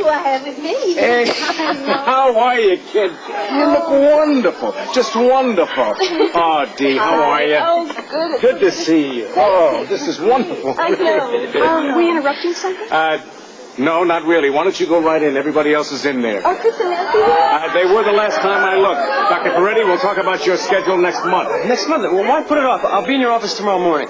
Why, with me. Hey, how are you, kid? You look wonderful. Just wonderful. Oh, Dee, how are you? Oh, good. Good to see you. Oh, this is wonderful. I know. Are we interrupting something? No, not really. Why don't you go right in? Everybody else is in there. Oh, Chris and Nancy? They were the last time I looked. Dr. Peretti, we'll talk about your schedule next month. Next month? Well, why put it off? I'll be in your office tomorrow morning.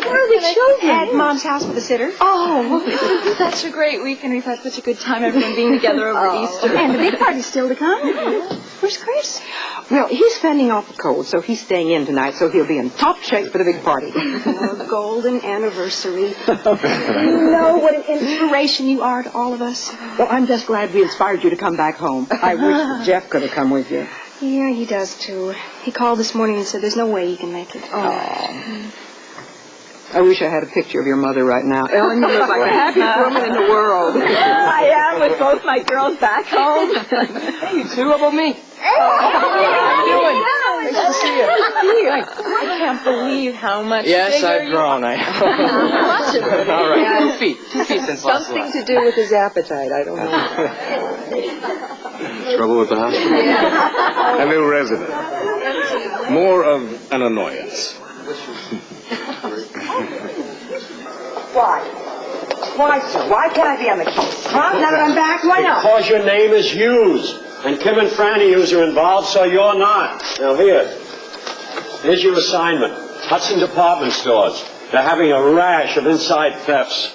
Where are the children? At Mom's house with the sitter. Oh, it's such a great weekend. We've had such a good time, everyone being together over Easter. And the big party's still to come. Where's Chris? Well, he's fending off the cold, so he's staying in tonight, so he'll be in top shape for the big party. Oh, golden anniversary. You know what an inspiration you are to all of us. Well, I'm just glad we inspired you to come back home. I wish Jeff could have come with you. Yeah, he does, too. He called this morning and said there's no way he can make it. Oh. I wish I had a picture of your mother right now. Ellen, you look like the happiest woman in the world. I am with both my girls back home. Hey, you two, how about me? How you doing? Nice to see you. I can't believe how much Yes, bigger I've grown. Much of it. All right, 2 feet. 2 feet since last Something night. to do with his appetite, I don't know. Trouble with the house? A new resident. More of an annoyance. Why? Why, sir? Why can't I be on the case? Huh? Now that I'm back, why not? Because your name is Hughes. And Kim and Franny Hughes are involved, so you're not. Now here's your assignment. Hudson Department Stores. They're having a rash of inside thefts.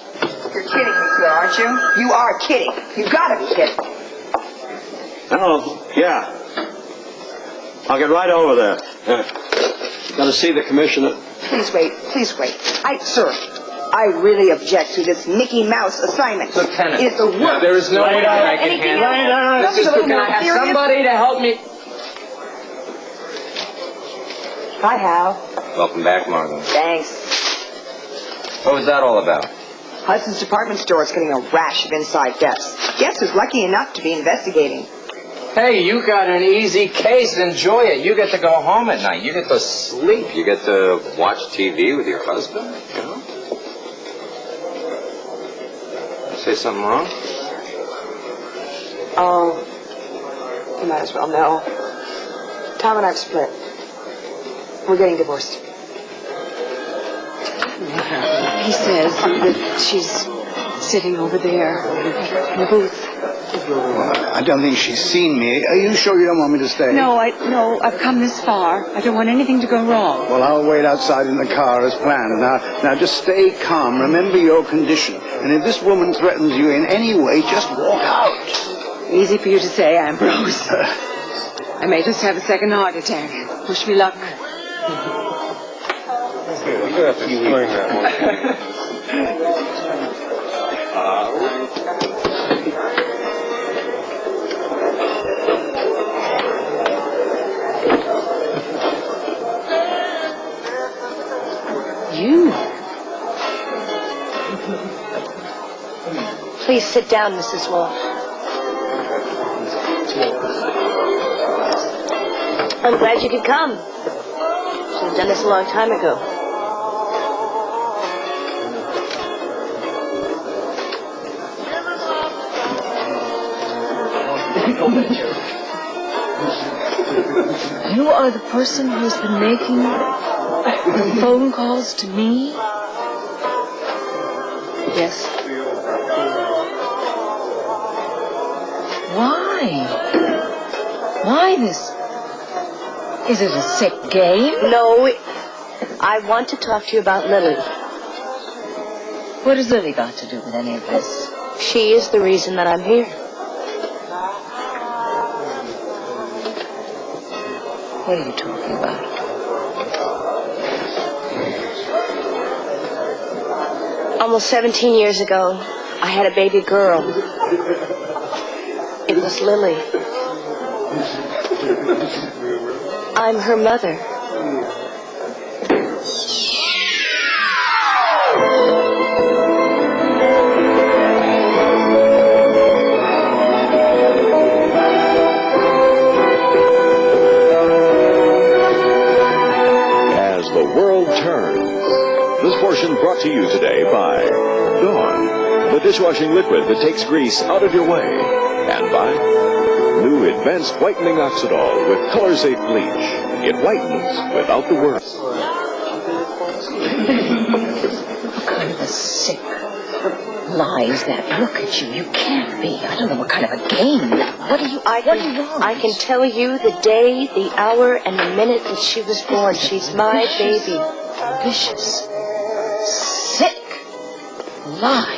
You're kidding me, sir, aren't you? You are kidding. You gotta be kidding. Oh, yeah. I'll get right over there. Gotta see the commissioner. Please wait. Sir, I really object to this Mickey Mouse assignment. Lieutenant. It's the worst. There is no way I can Anything handle else? it. Can I have somebody to help me? Hi, Hal. Welcome back, Margot. Thanks. What was that all about? Hudson's department store is getting a rash of inside thefts. Guess who's lucky enough to be investigating? Hey, you got an easy case. Enjoy it. You get to go home at night. You get to sleep. You get to watch TV with your husband. You know? Say something wrong? Oh, you might as well know. Tom and I've split. We're getting divorced. He says that she's sitting over there in the booth. I don't think she's seen me. Are you sure you don't want me to stay? No, I've come this far. I don't want anything to go wrong. Well, I'll wait outside in the car as planned. Now, just stay calm. Remember your condition. And if this woman threatens you in any way, just walk out. Easy for you to say, Ambrose. I may just have a second heart attack. Wish me luck. You have to explain that one. You? Please sit down, Mrs. Wolf. I'm glad you could come. Should have done this a long time ago. You are the person who's been making phone calls to me? Yes. Why? Why this? Is it a sick game? No, I want to talk to you about Lily. What has Lily got to do with any of this? She is the reason that I'm here. What are you talking about? Almost 17 years ago, I had a baby girl. It was Lily. I'm her mother. As the world turns. This portion brought to you today by Dawn, the dishwashing liquid that takes grease out of your way. And by new Advanced Whitening Oxidol with color-safe bleach. It whitens without the work. What kind of a sick lie is that? Look at you. You can't be. I don't know what kind of a game. What are you wrong? I can tell you the day, the hour, and the minute that she was born. She's my baby. Vicious. Sick. Lie.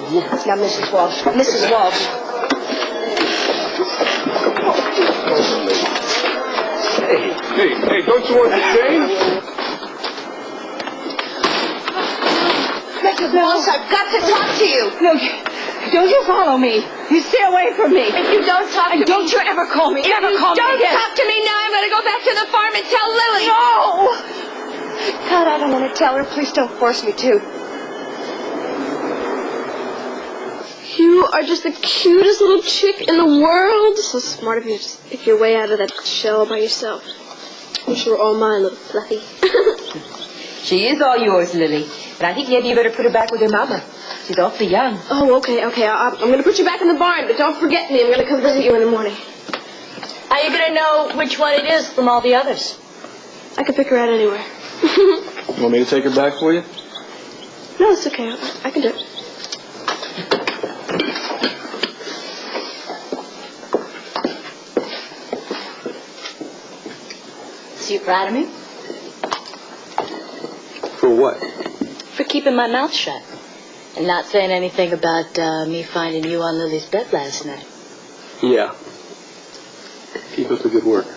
Now, Mrs. Walsh. Mrs. Walsh. Hey, don't you want to change? Mrs. Walsh, I've got to talk to you. No, don't you follow me. You stay away from me. If you don't talk to me. Don't you ever call me. Ever call me again. Don't talk to me now. I'm going to go back to the farm and tell Lily. No. God, I don't want to tell her. Please don't force me to. You are just the cutest little chick in the world. So smart of you to just pick your way out of that shell by yourself. Wish you were all mine, little fluffy. She is all yours, Lily. But I think maybe you better put her back with her mama. She's awfully young. Oh, okay. I'm going to put you back in the barn, but don't forget me. I'm going to come visit you in the morning. How are you going to know which one it is from all the others? I can pick her out anywhere. You want me to take her back for you? No, it's okay. I can do it. So you proud of me? For what? For keeping my mouth shut. And not saying anything about me finding you on Lily's bed last night. Yeah. Keep up the good work.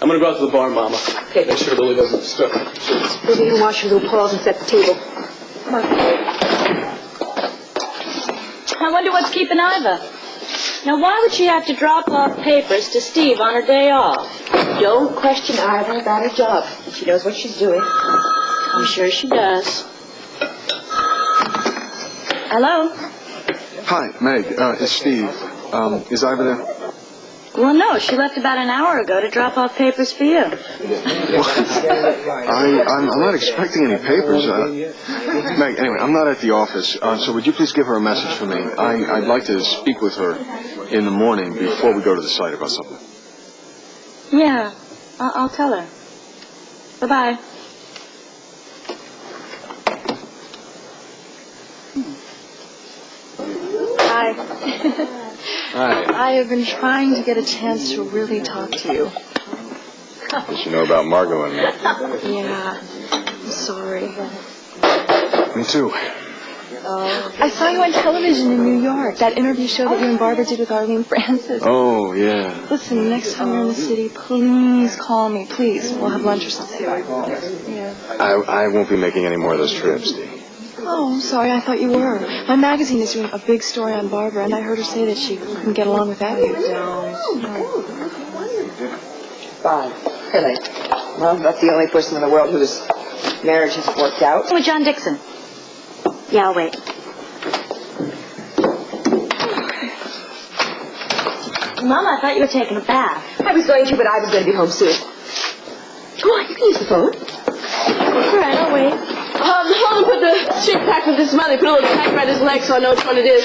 I'm gonna go out to the barn, Mama. Okay. Make sure Lily doesn't disturb me. Maybe you can wash your little paws and set the table. Come on. I wonder what's keeping Iva. Now, why would she have to drop off papers to Steve on her day off? Don't question Iva about her job. She knows what she's doing. I'm sure she does. Hello? Hi, Meg. It's Steve. Is Iva there? Well, no, she left about an hour ago to drop off papers for you. I'm not expecting any papers. Meg, anyway, I'm not at the office, so would you please give her a message for me? I'd like to speak with her in the morning before we go to the site about something. Yeah, I'll tell her. Bye-bye. Hi. Hi. I have been trying to get a chance to really talk to you. What you know about Margot and me? Yeah, I'm sorry. Me too. I saw you on television in New York, that interview show that you and Barbara did with Arlene Francis. Oh, yeah. Listen, next time you're in the city, please call me, please. We'll have lunch or something. Yeah. I won't be making any more of those trips, Dee. Oh, I'm sorry, I thought you were. My magazine is doing a big story on Barbara, and I heard her say that she couldn't get along without you. Fine. Really? Well, I'm not the only person in the world whose marriage has worked out. With John Dixon. Yeah, I'll wait. Mama, I thought you were taking a bath. I was going to, but I was going to be home soon. Go on, you can use the phone. All right, I'll wait. Hold on, put the shake pack with his mother. Put a little pack around his leg so I know which one it is.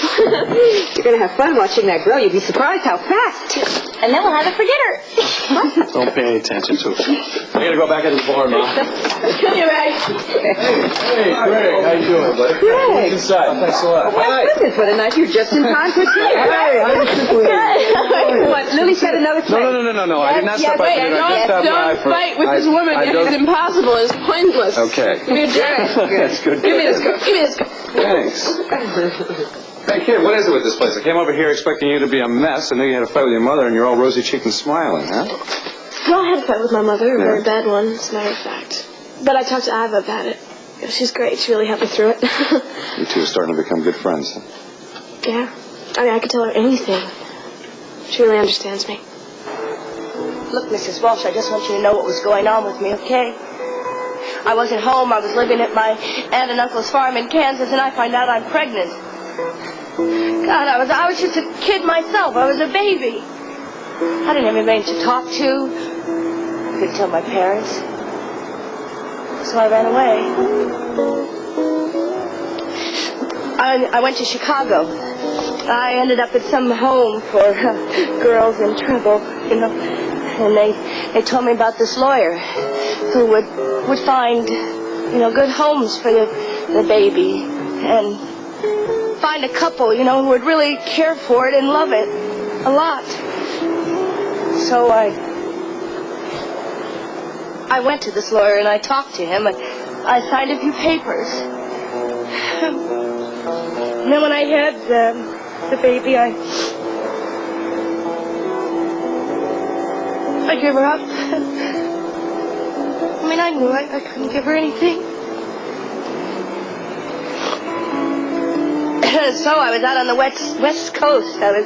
You're going to have fun watching that grow. You'd be surprised how fast. And then we'll have it for dinner. Don't pay any attention to it. I gotta go back into the barn, Mom. Come here, Ray. Hey, Greg, how you doing, buddy? Greg. Inside. Thanks a lot. My goodness, what a night. You're just in time for dinner. Hey, how you doing? What, Lily said another thing. No. I did not stop by dinner. I just stopped by Don't fight with this woman. It's impossible. It's pointless. Okay. Give me a drink. That's good. Give me this cup. Give me this cup. Thanks. Hey, kid, what is it with this place? I came over here expecting you to be a mess, and then you had a fight with your mother, and you're all rosy-cheeked and smiling, huh? Well, I had a fight with my mother, a very bad one, as a matter of fact. But I talked to Iva about it. She's great. She really helped me through it. You two are starting to become good friends. Yeah. I mean, I could tell her anything. She really understands me. Look, Mrs. Walsh, I just want you to know what was going on with me, okay? I wasn't home. I was living at my aunt and uncle's farm in Kansas, and I find out I'm pregnant. God, I was just a kid myself. I was a baby. I didn't have anybody to talk to. I couldn't tell my parents. So I ran away. I went to Chicago. I ended up at some home for girls in trouble, you know. And they told me about this lawyer who would find, you know, good homes for the baby and find a couple, you know, who would really care for it and love it a lot. So I went to this lawyer and I talked to him. I signed a few papers. And then when I had the baby, I gave her up. I mean, I knew I couldn't give her anything. So I was out on the west coast. I was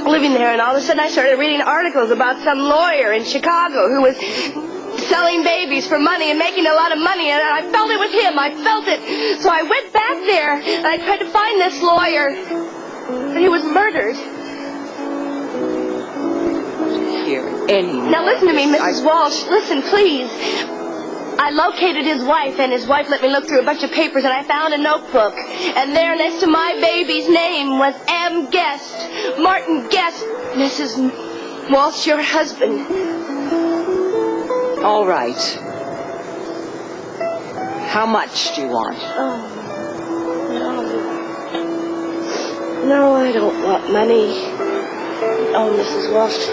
living there, and all of a sudden I started reading articles about some lawyer in Chicago who was selling babies for money and making a lot of money, and I felt it with him. I felt it. So I went back there, and I tried to find this lawyer, but he was murdered. Now listen to me, Mrs. Walsh. Listen, please. I located his wife, and his wife let me look through a bunch of papers, and I found a notebook. And there next to my baby's name was M. Guest, Martin Guest, Mrs. Walsh, your husband. All right. How much do you want? Oh, no. No, I don't want money. Oh, Mrs. Walsh,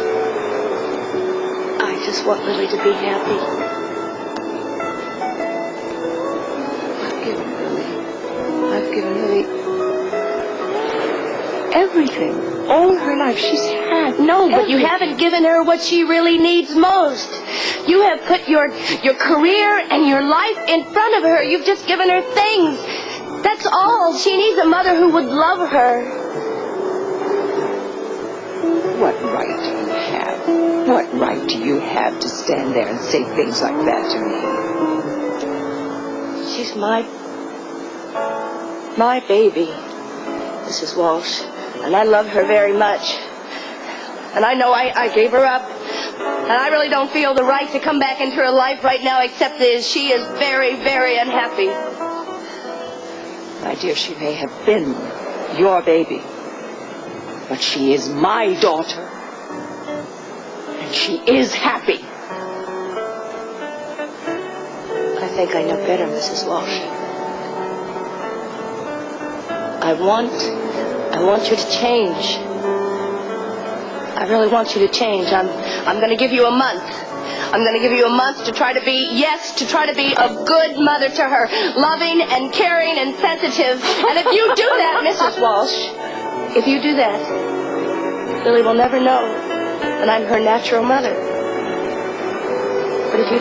I just want Lily to be happy. I've given Lily everything. All her life she's had. No, but you haven't given her what she really needs most. You have put your career and your life in front of her. You've just given her things. That's all. She needs a mother who would love her. What right do you have? What right do you have to stand there and say things like that to me? She's my baby, Mrs. Walsh, and I love her very much. And I know I gave her up, and I really don't feel the right to come back into her life right now, except that she is very, very unhappy. My dear, she may have been your baby, but she is my daughter, and she is happy. I think I know better, Mrs. Walsh. I want you to change. I really want you to change. I'm going to give you a month. I'm going to give you a month to try to be a good mother to her, loving and caring and sensitive. And if you do that, Mrs. Walsh, if you do that, Lily will never know that I'm her natural mother. But if you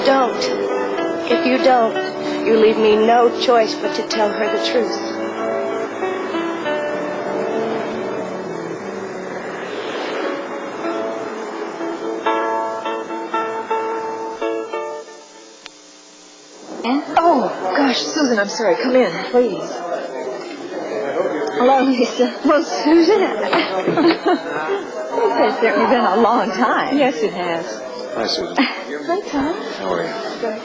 don't, you leave me no choice but to tell her the truth. Oh, gosh, Susan, I'm sorry. Come in, please. Hello, Lisa. Well, Susan. It's certainly been a long time. Yes, it has. Hi, Susan. Hi, Tom. How are you?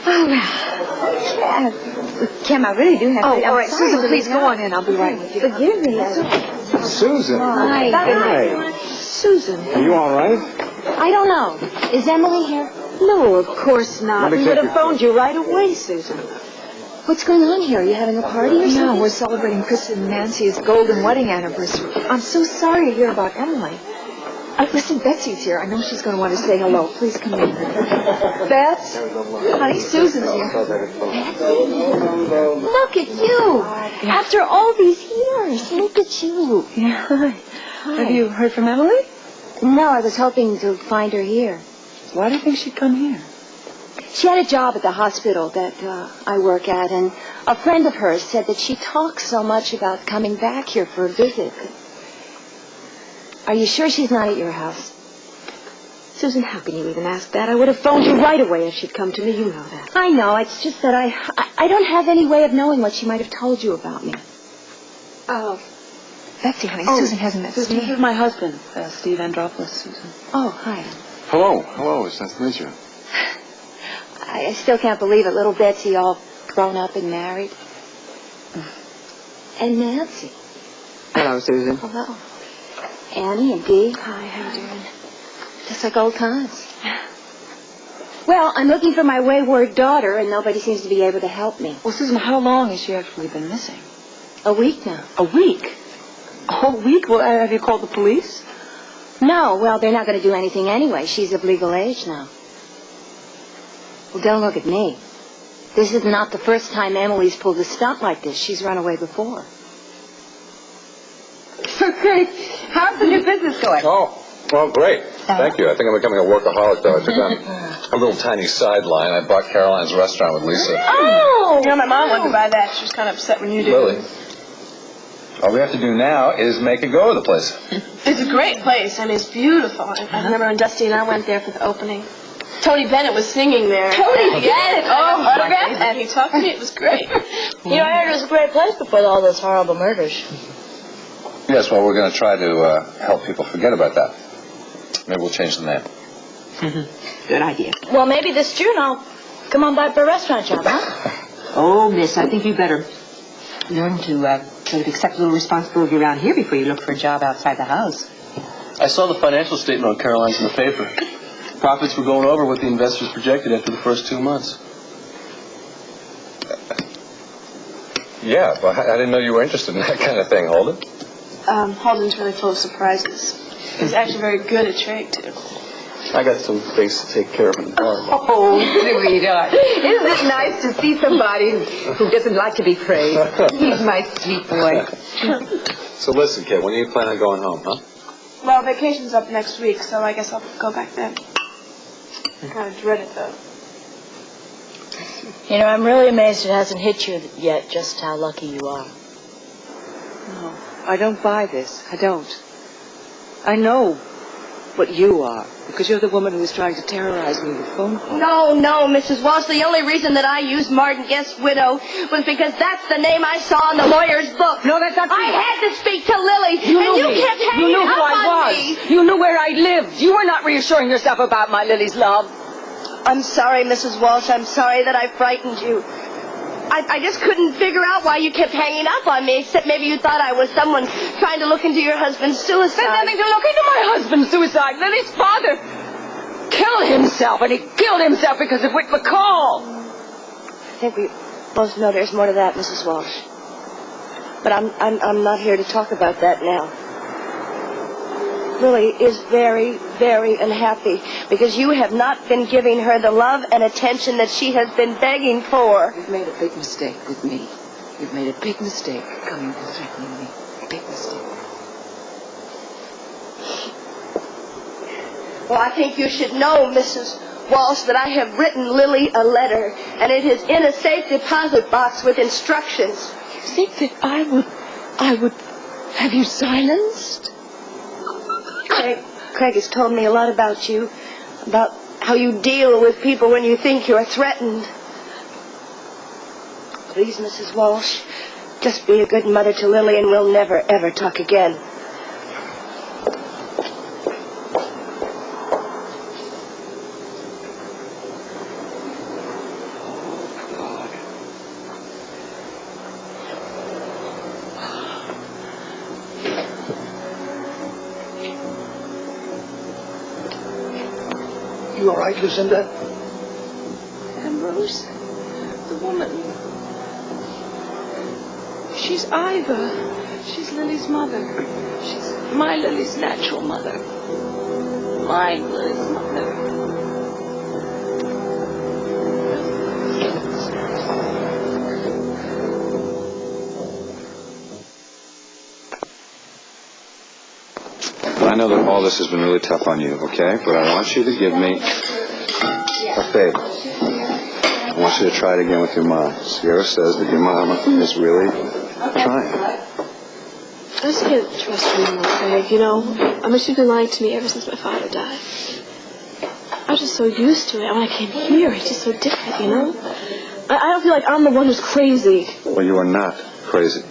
Oh, well. Kim, I really do have to... Oh, all right, Susan, please go on in. I'll be right with you. Forgive me. Susan. Hi. Hi. Susan. Are you all right? I don't know. Is Emily here? No, of course not. Let me We take would your have phoned you right away, Susan. What's going on here? Are you having a party or something? No, we're celebrating Chris and Nancy's golden wedding anniversary. I'm so sorry to hear about Emily. Listen, Betsy's here. I know she's going to want to say hello. Please come in. Betsy? Honey, Susan's here. Look at you. After all these years, look at you. Yeah, hi. Have you heard from Emily? No, I was hoping to find her here. Why do you think she'd come here? She had a job at the hospital that I work at, and a friend of hers said that she talks so much about coming back here for a visit. Are you sure she's not at your house? Susan, how can you even ask that? I would have phoned you right away if she'd come to me. You know that. I know. It's just that I don't have any way of knowing what she might have told you about me. Oh. Betsy, honey, Susan hasn't met Susan, Steve. this is my husband, Steve Andropoulos, Susan. Oh, hi. Hello. Hello. It's nice to meet you. I still can't believe it. Little Betsy all grown up and married. And Nancy. Hello, Susan. Hello. Annie and Dee. Hi, how you doing? Just like old times. Well, I'm looking for my wayward daughter, and nobody seems to be able to help me. Well, Susan, how long has she actually been missing? A week now. A week? A whole week? Well, have you called the police? No, well, they're not going to do anything anyway. She's of legal age now. Well, don't look at me. This is not the first time Emily's pulled a stunt like this. She's run away before. Okay. How's the new business going? Oh, well, great. Thank you. I think I'm becoming a workaholic, though. I took on a little tiny sideline. I bought Caroline's restaurant with Lisa. Oh! You know, my mom wanted to buy that. She was kind of upset when you did. Lily, all we have to do now is make a go of the place. It's a great place. I mean, it's beautiful. I remember when Dusty and I went there for the opening. Tony Bennett was singing there. Tony Bennett? Oh, autograph? And he talked to me. It was great. You know, I heard it was a great place before all those horrible murders. Yes, well, we're going to try to help people forget about that. Maybe we'll change the name. Good idea. Well, maybe this June I'll come on by for a restaurant job, huh? Oh, miss, I think you better learn to sort of accept a little responsibility around here before you look for a job outside the house. I saw the financial statement on Caroline's in the paper. Profits were going over what the investors projected after the first 2 months. Yeah, but I didn't know you were interested in that kind of thing, Holden. Holden's really full of surprises. He's actually very good at trade, too. I got some things to take care of in the bar. Oh, sweetheart. Isn't it nice to see somebody who doesn't like to be praised? He's my sweet boy. So listen, kid, when do you plan on going home, huh? Well, vacation's up next week, so I guess I'll go back then. I kind of dread it, though. You know, I'm really amazed it hasn't hit you yet just how lucky you are. No, I don't buy this. I don't. I know what you are, because you're the woman who was trying to terrorize me with phone calls. No, Mrs. Walsh. The only reason that I used Martin Guest's widow was because that's the name I saw in the lawyer's book. No, that's not true. I had to speak to Lily, You and knew you me. kept hanging You knew who up I on was. me. You knew where I lived. You were not reassuring yourself about my Lily's love. I'm sorry, Mrs. Walsh. I'm sorry that I frightened you. I just couldn't figure out why you kept hanging up on me, except maybe you thought I was someone trying to look into your husband's suicide. There's nothing to look into my husband's suicide. Lily's father killed himself, and he killed himself because of Whit McCall. I think we both know there's more to that, Mrs. Walsh. But I'm not here to talk about that now. Lily is very, very unhappy because you have not been giving her the love and attention that she has been begging for. You've made a big mistake with me. You've made a big mistake coming and threatening me. A big mistake. Well, I think you should know, Mrs. Walsh, that I have written Lily a letter, and it is in a safe deposit box with instructions. You think that I would have you silenced? Craig has told me a lot about you, about how you deal with people when you think you're threatened. Please, Mrs. Walsh, just be a good mother to Lily and we'll never, ever talk again. You all right, Lucinda? Ambrose, the woman. She's Iva. She's Lily's mother. She's my Lily's natural mother. My Lily's mother. I know that all this has been really tough on you, okay? But I want you to give me a favor. I want you to try it again with your mom. Sierra says that your mama is really trying. I just can't trust her anymore, Craig, you know. I mean, she's been lying to me ever since my father died. I was just so used to it. When I came here, it's just so different, you know. I don't feel like I'm the one who's crazy. Well, you are not crazy.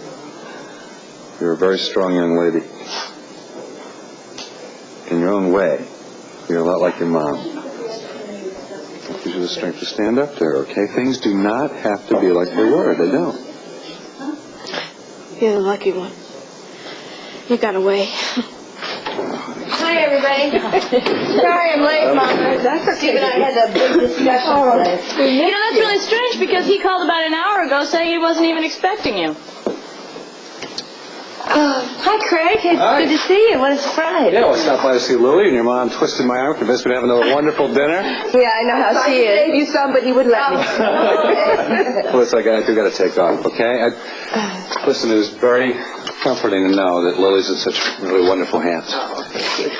You're a very strong young lady. In your own way, you're a lot like your mom. Gives you the strength to stand up there, okay? Things do not have to be like they were. They don't. You're the lucky one. You got away. Hi, everybody. Sorry I'm late, Mama. Steve and I had a big discussion today. You know, that's really strange because he called about an hour ago saying he wasn't even expecting you. Hi, Craig. It's Hi. good to see you. What a surprise. Yeah, well, stop by to see Lily, and your mom twisted my arm, convinced me to have another wonderful dinner. Yeah, I know how she is. You some, but he wouldn't let me. Listen, I do got to take off, okay? Listen, it was very comforting to know that Lily's in such really wonderful hands.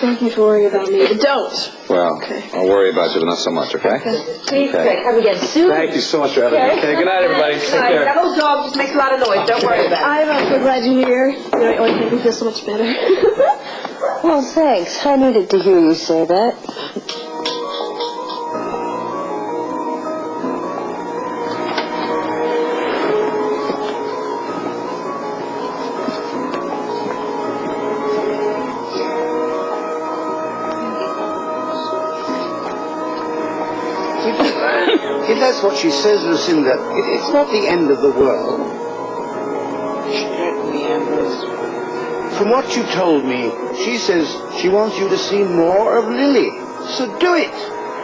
Don't you worry about me. Don't. Well, I'll worry about you, but not so much, okay? Please, Craig, come again soon. Thank you so much for having me. Okay, good night, everybody. Take care. That old dog just makes a lot of noise. Don't worry about it. I'm so glad you're here. You know, it always makes me feel so much better. Well, thanks. I needed to hear you say that. If that's what she says, Lucinda, it's not the end of the world. She hurt me, Ambrose. From what you told me, she says she wants you to see more of Lily. So do it.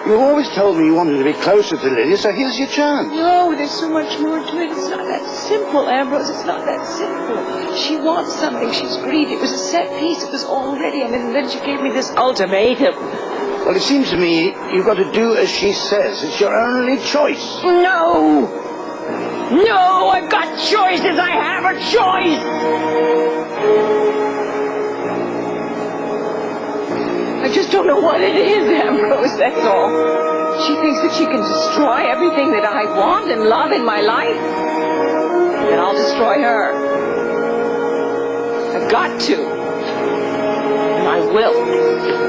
You've always told me you wanted to be closer to Lily, so here's your chance. No, there's so much more to it. It's not that simple, Ambrose. It's not that simple. She wants something. She's greedy. It was a set piece. It was all ready. And then she gave me this ultimatum. Well, it seems to me you've got to do as she says. It's your only choice. No! No, I've got choices. I have a choice. I just don't know what it is, Ambrose, that's all. She thinks that she can destroy everything that I want and love in my life. And I'll destroy her. I've got to. And I will.